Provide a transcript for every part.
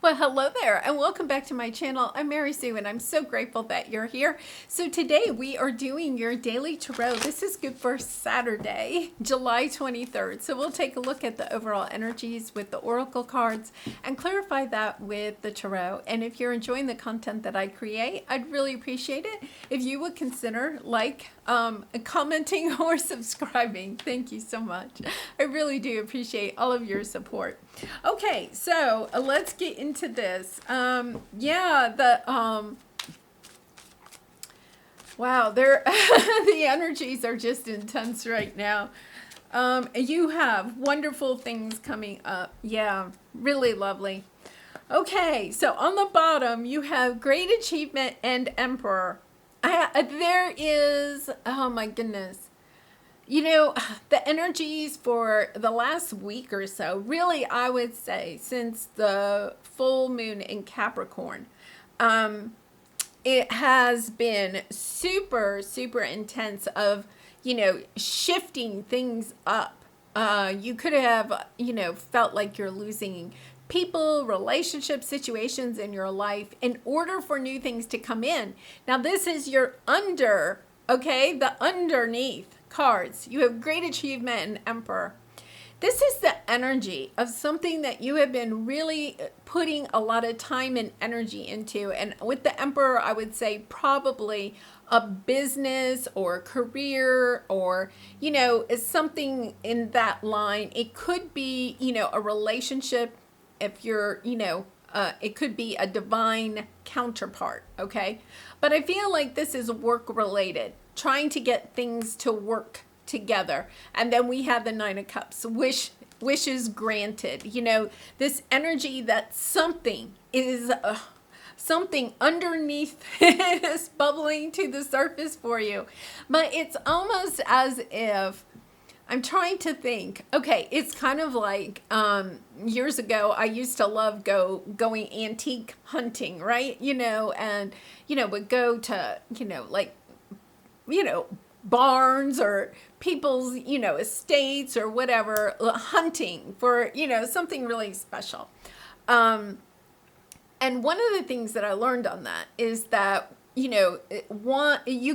Well, hello there, and welcome back to my channel. I'm Mary Sue, and I'm so grateful that you're here. So today we are doing your daily tarot. This is good for Saturday, July 23rd. So we'll take a look at the overall energies with the oracle cards and clarify that with the tarot. And if you're enjoying the content that I create, I'd really appreciate it if you would consider commenting or subscribing. Thank you so much. I really do appreciate all of your support. Okay, so let's get into this. Wow, they're the energies are just intense right now. You have wonderful things coming up. Yeah, really lovely. Okay, so on the bottom you have Great Achievement and Emperor. There is, oh my goodness. You know, the energies for the last week or so, really, I would say since the full moon in Capricorn, it has been super, super intense of, shifting things up. You could have, felt like you're losing people, relationship situations in your life in order for new things to come in. Now, this is your the underneath cards. You have Great Achievement and Emperor. This is the energy of something that you have been really putting a lot of time and energy into. And with the Emperor, I would say probably a business or career or, something in that line. It could be, a relationship if you're, it could be a divine counterpart, okay? But I feel like this is work related, trying to get things to work together. And then we have the Nine of Cups, wishes granted. This energy that something is something underneath is bubbling to the surface for you. But it's almost as if I'm trying to think. Okay, it's kind of like years ago, I used to love going antique hunting, right? And would go to barns or people's estates or whatever, hunting for something really special. And one of the things that I learned on that is that you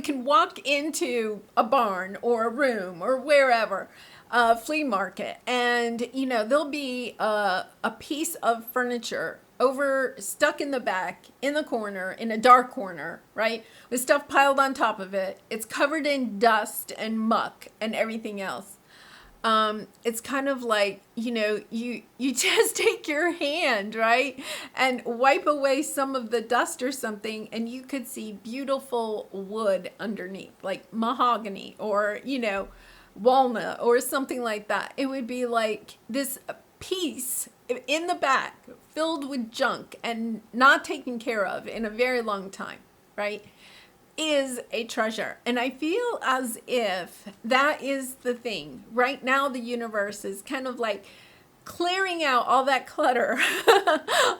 can walk into a barn or a room or wherever, a flea market, and there'll be a piece of furniture stuck in the back, in the corner, in a dark corner, right, with stuff piled on top of it. It's covered in dust and muck and everything else. It's kind of like, you just take your hand, right, and wipe away some of the dust or something, and you could see beautiful wood underneath, like mahogany or, walnut or something like that. It would be like this piece in the back filled with junk and not taken care of in a very long time, right, is a treasure. And I feel as if that is the thing. Right now, the universe is kind of like clearing out all that clutter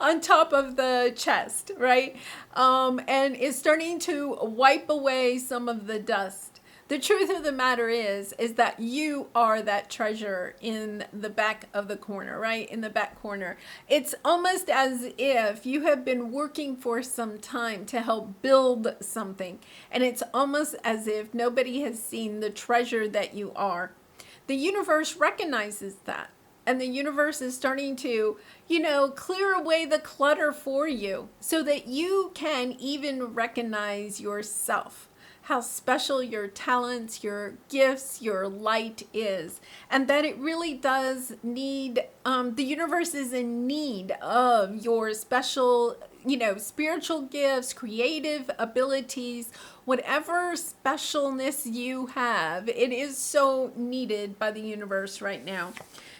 on top of the chest, right? And is starting to wipe away some of the dust. The truth of the matter is that you are that treasure in the back of the corner, right? In the back corner. It's almost as if you have been working for some time to help build something. And it's almost as if nobody has seen the treasure that you are. The universe recognizes that. And the universe is starting to, clear away the clutter for you so that you can even recognize yourself. How special your talents, your gifts, your light is. And that it really does need, the universe is in need of your special, spiritual gifts, creative abilities, whatever specialness you have. It is so needed by the universe right now.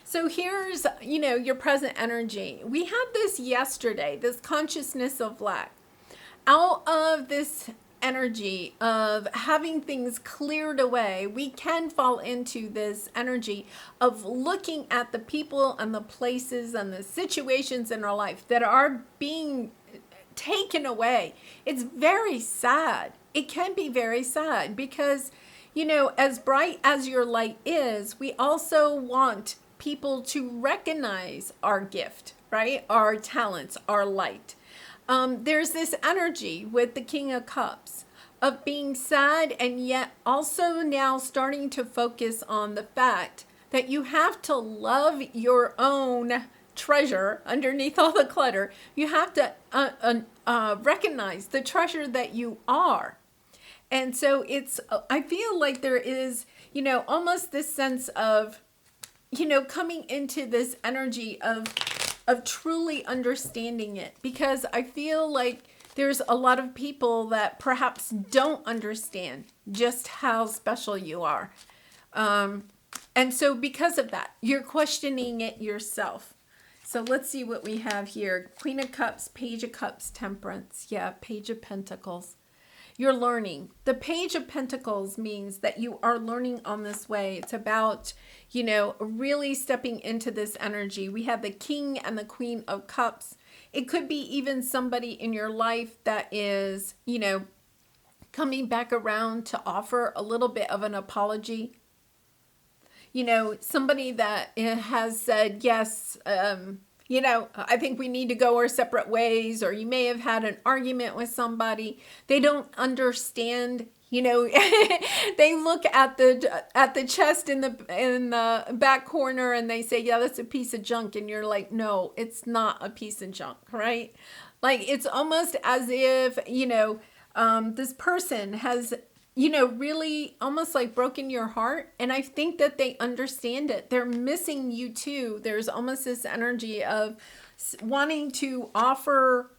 So here's, your present energy. We had this yesterday, this consciousness of lack. Out of this energy of having things cleared away, we can fall into this energy of looking at the people and the places and the situations in our life that are being taken away. It's very sad. It can be very sad because, as bright as your light is, we also want people to recognize our gift, right? Our talents, our light. There's this energy with the King of Cups of being sad, and yet also now starting to focus on the fact that you have to love your own treasure underneath all the clutter. You have to recognize the treasure that you are. And so I feel like there is, almost this sense of, coming into this energy of truly understanding it, because I feel like there's a lot of people that perhaps don't understand just how special you are. And so because of that, you're questioning it yourself. So let's see what we have here. Queen of Cups, Page of Cups, Temperance. Yeah, Page of Pentacles. You're learning. The Page of Pentacles means that you are learning on this way. It's about, really stepping into this energy. We have the King and the Queen of Cups. It could be even somebody in your life that is, coming back around to offer a little bit of an apology. Somebody that has said, yes, I think we need to go our separate ways, or you may have had an argument with somebody. They don't understand, they look at the chest in the back corner and they say, yeah, that's a piece of junk. And you're like, no, it's not a piece of junk, right? Like, it's almost as if, this person has, really almost like broken your heart. And I think that they understand it. They're missing you too. There's almost this energy of wanting to offer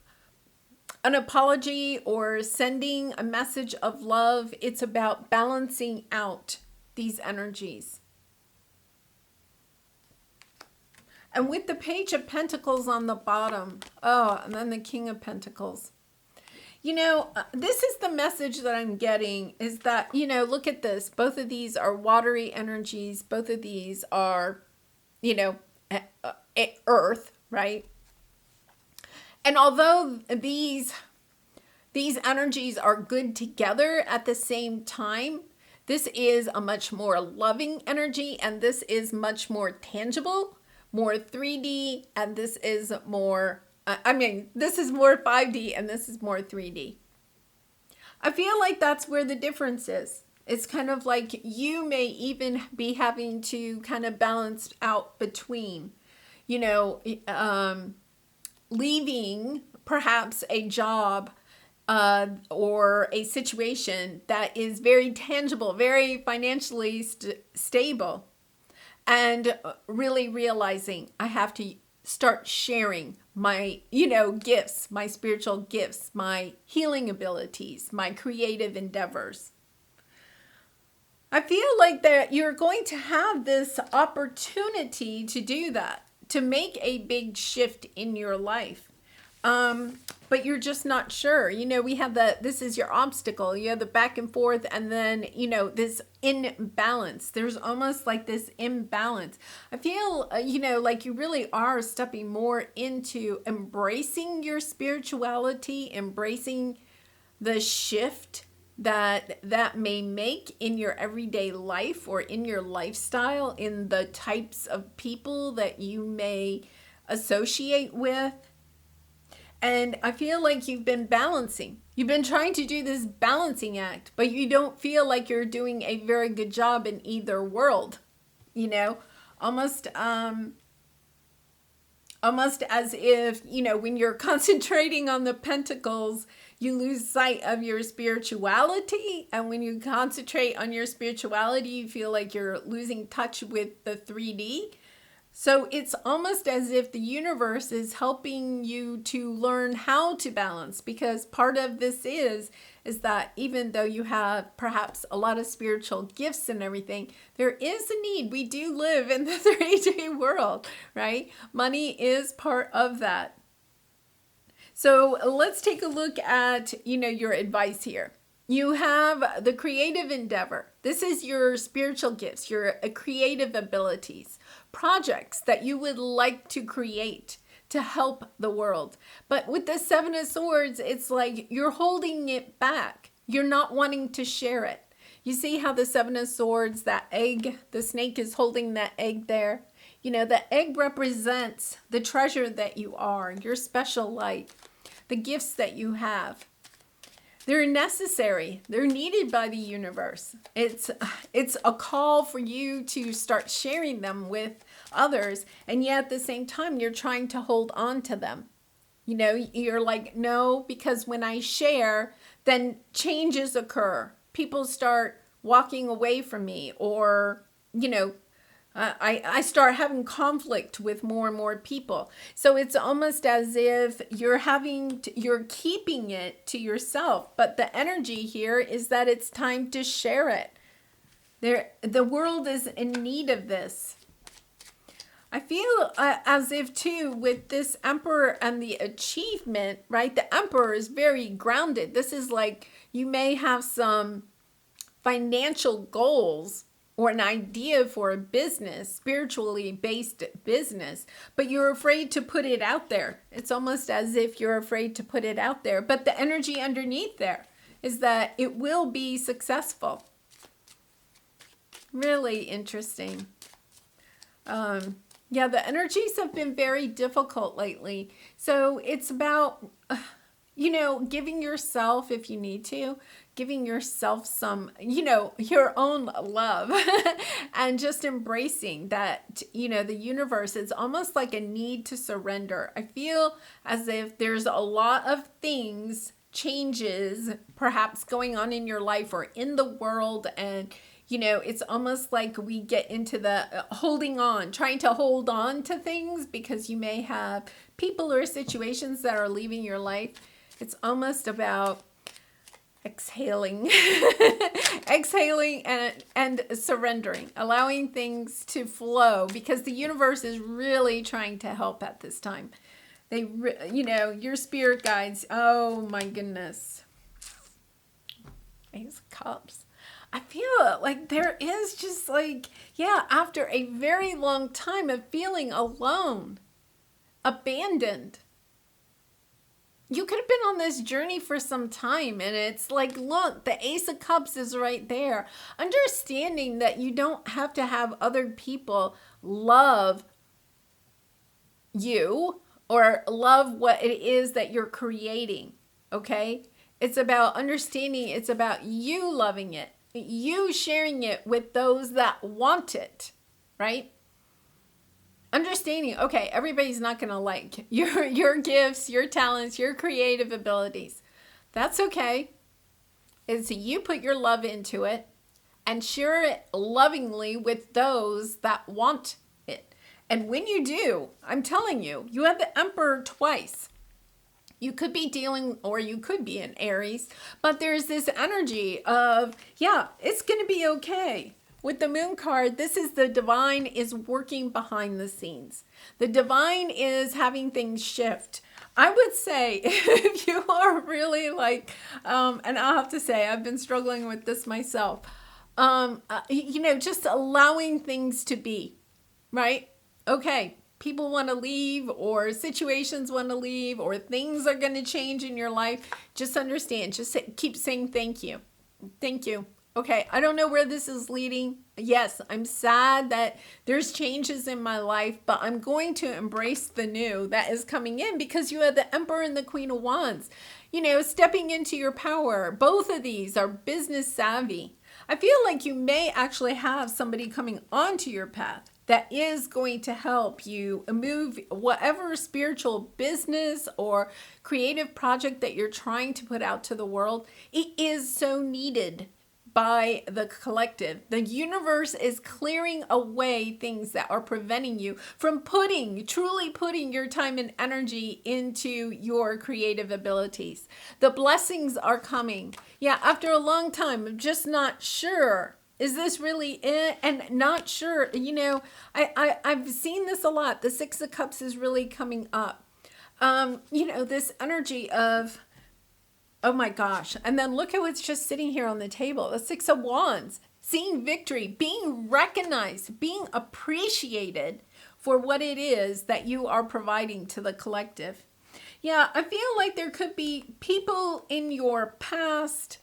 an apology or sending a message of love. It's about balancing out these energies. And with the Page of Pentacles on the bottom, and then the King of Pentacles. This is the message that I'm getting, is that, look at this. Both of these are watery energies. Both of these are, earth, right? And although these energies are good together at the same time, this is a much more loving energy, and this is much more tangible, more 3D, and this is more this is more 5D and this is more 3D. I feel like that's where the difference is. It's kind of like you may even be having to kind of balance out between, leaving perhaps a job or a situation that is very tangible, very financially stable, and really realizing I have to start sharing my, gifts, my spiritual gifts, my healing abilities, my creative endeavors. I feel like that you're going to have this opportunity to do that, to make a big shift in your life. But you're just not sure. We have this is your obstacle. You have the back and forth, and then, this imbalance. There's almost like this imbalance. I feel, like you really are stepping more into embracing your spirituality, embracing the shift that may make in your everyday life or in your lifestyle, in the types of people that you may associate with. And I feel like you've been balancing. You've been trying to do this balancing act, but you don't feel like you're doing a very good job in either world. Almost as if, when you're concentrating on the pentacles, you lose sight of your spirituality. And when you concentrate on your spirituality, you feel like you're losing touch with the 3D. So it's almost as if the universe is helping you to learn how to balance, because part of this is that even though you have perhaps a lot of spiritual gifts and everything, there is a need. We do live in the 3D world, right? Money is part of that. So let's take a look at, your advice here. You have the creative endeavor. This is your spiritual gifts, your creative abilities, projects that you would like to create to help the world. But with the Seven of Swords, it's like you're holding it back. You're not wanting to share it. You see how the Seven of Swords, that egg, the snake is holding that egg there. You know, the egg represents the treasure that you are, your special light, the gifts that you have. They're necessary. They're needed by the universe. It's a call for you to start sharing them with others. And yet at the same time, you're trying to hold on to them. You know, you're like, no, because when I share, then changes occur. People start walking away from me, or, you know, I start having conflict with more and more people. So it's almost as if you're you're keeping it to yourself. But the energy here is that it's time to share it. The world is in need of this. I feel as if too, with this emperor and the achievement, right? The emperor is very grounded. This is like, you may have some financial goals or an idea for a business, spiritually based business, but you're afraid to put it out there. It's almost as if you're afraid to put it out there. But the energy underneath there is that it will be successful. Really interesting. Yeah, the energies have been very difficult lately. So it's about, you know, giving yourself, if you need to, giving yourself some, you know, your own love and just embracing that, you know, the universe is almost like a need to surrender. I feel as if there's a lot of things, changes perhaps going on in your life or in the world, and you know, it's almost like we get into the holding on, trying to hold on to things because you may have people or situations that are leaving your life. It's almost about exhaling, exhaling and surrendering, allowing things to flow, because the universe is really trying to help at this time. You know, your spirit guides, oh my goodness. Ace of Cups. I feel like there is just like, yeah, after a very long time of feeling alone, abandoned. You could have been on this journey for some time, and it's like, look, the Ace of Cups is right there. Understanding that you don't have to have other people love you or love what it is that you're creating, okay? It's about understanding, it's about you loving it. You sharing it with those that want it, right? Understanding, okay, everybody's not going to like your gifts, your talents, your creative abilities. That's okay. It's you put your love into it and share it lovingly with those that want it. And when you do, I'm telling you, you have the Emperor twice. You could be dealing, or you could be an Aries, but there's this energy of, yeah, it's going to be okay. With the Moon card, this is the divine is working behind the scenes. The divine is having things shift. I would say if you are really like, and I'll have to say, I've been struggling with this myself, you know, just allowing things to be, right? Okay. People want to leave, or situations want to leave, or things are going to change in your life. Just understand, just keep saying thank you. Thank you. Okay, I don't know where this is leading. Yes, I'm sad that there's changes in my life, but I'm going to embrace the new that is coming in, because you have the Emperor and the Queen of Wands, you know, stepping into your power. Both of these are business savvy. I feel like you may actually have somebody coming onto your path that is going to help you move whatever spiritual business or creative project that you're trying to put out to the world. It is so needed by the collective. The universe is clearing away things that are preventing you from truly putting your time and energy into your creative abilities. The blessings are coming. Yeah, after a long time, I'm just not sure. Is this really it? And not sure, you know, I've seen this a lot. The Six of Cups is really coming up. You know, this energy of, oh my gosh. And then look at what's just sitting here on the table. The Six of Wands, seeing victory, being recognized, being appreciated for what it is that you are providing to the collective. Yeah, I feel like there could be people in your past,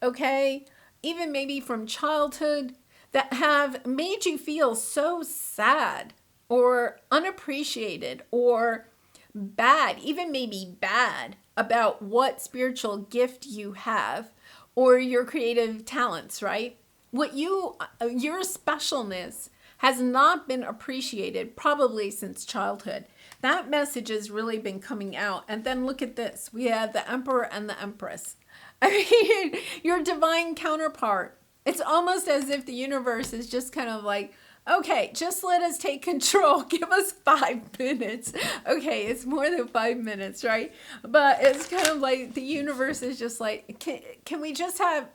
okay, even maybe from childhood, that have made you feel so sad, or unappreciated or bad, even maybe bad about what spiritual gift you have or your creative talents, right? Your specialness has not been appreciated probably since childhood. That message has really been coming out. And then look at this. We have the emperor and the empress. I mean, your divine counterpart. It's almost as if the universe is just kind of like, okay, just let us take control. Give us 5 minutes. Okay, it's more than 5 minutes, right? But it's kind of like the universe is just like, can we just have,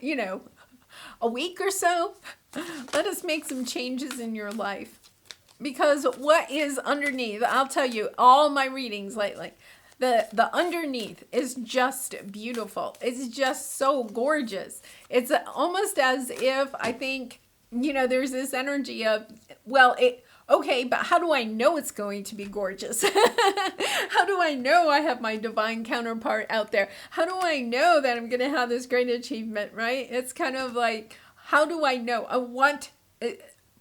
a week or so? Let us make some changes in your life. Because what is underneath, I'll tell you, all my readings lately, the underneath is just beautiful. It's just so gorgeous. It's almost as if I think, there's this energy of, okay, but how do I know it's going to be gorgeous? How do I know I have my divine counterpart out there? How do I know that I'm going to have this great achievement, right? It's kind of like, how do I know? I want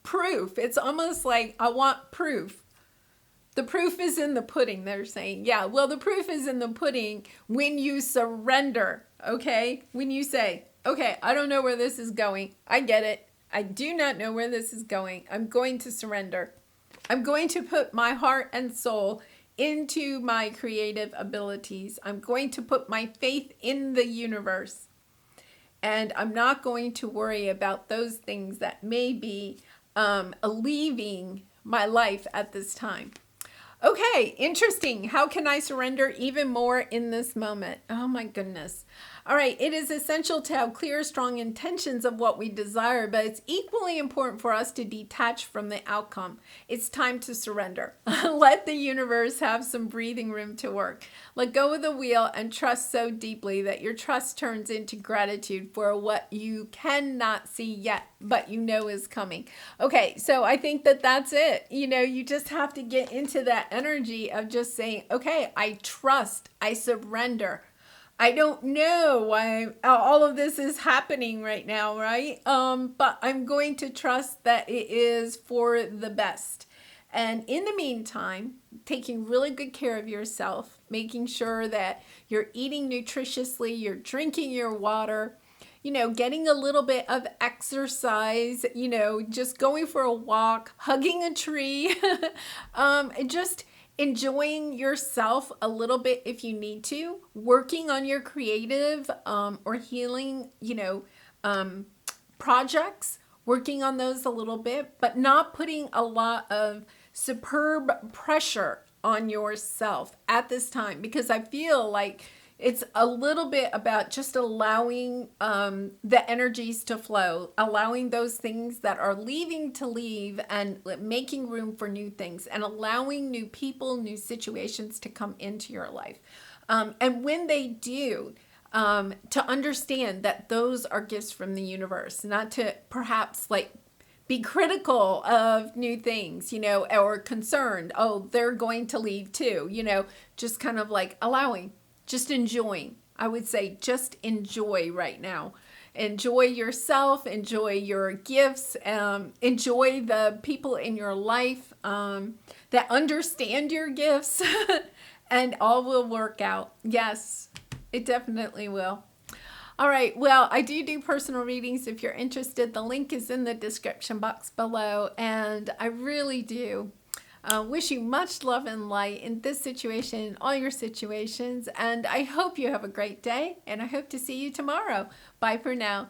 proof. It's almost like I want proof. The proof is in the pudding, they're saying. Yeah, well, the proof is in the pudding when you surrender, okay? When you say, okay, I don't know where this is going. I get it. I do not know where this is going. I'm going to surrender. I'm going to put my heart and soul into my creative abilities. I'm going to put my faith in the universe. And I'm not going to worry about those things that may be leaving my life at this time. Okay, interesting. How can I surrender even more in this moment? Oh my goodness. All right, it is essential to have clear, strong intentions of what we desire, but it's equally important for us to detach from the outcome. It's time to surrender. Let the universe have some breathing room to work. Let go of the wheel and trust so deeply that your trust turns into gratitude for what you cannot see yet, but is coming. Okay, so I think that that's it. You just have to get into that energy of just saying, okay, I trust, I surrender. I don't know why all of this is happening right now, right? But I'm going to trust that it is for the best. And in the meantime, taking really good care of yourself, making sure that you're eating nutritiously, you're drinking your water, getting a little bit of exercise, just going for a walk, hugging a tree, just enjoying yourself a little bit if you need to, working on your creative or healing, projects, working on those a little bit, but not putting a lot of superb pressure on yourself at this time, because I feel like it's a little bit about just allowing the energies to flow, allowing those things that are leaving to leave and making room for new things and allowing new people, new situations to come into your life. And when they do, to understand that those are gifts from the universe, not to perhaps be critical of new things, or concerned, oh, they're going to leave too, just kind of allowing. Just enjoying. I would say just enjoy right now. Enjoy yourself. Enjoy your gifts. Enjoy the people in your life that understand your gifts. And all will work out. Yes, it definitely will. All right. Well, I do personal readings. If you're interested, the link is in the description box below. And I really do wish you much love and light in this situation, in all your situations. And I hope you have a great day. And I hope to see you tomorrow. Bye for now.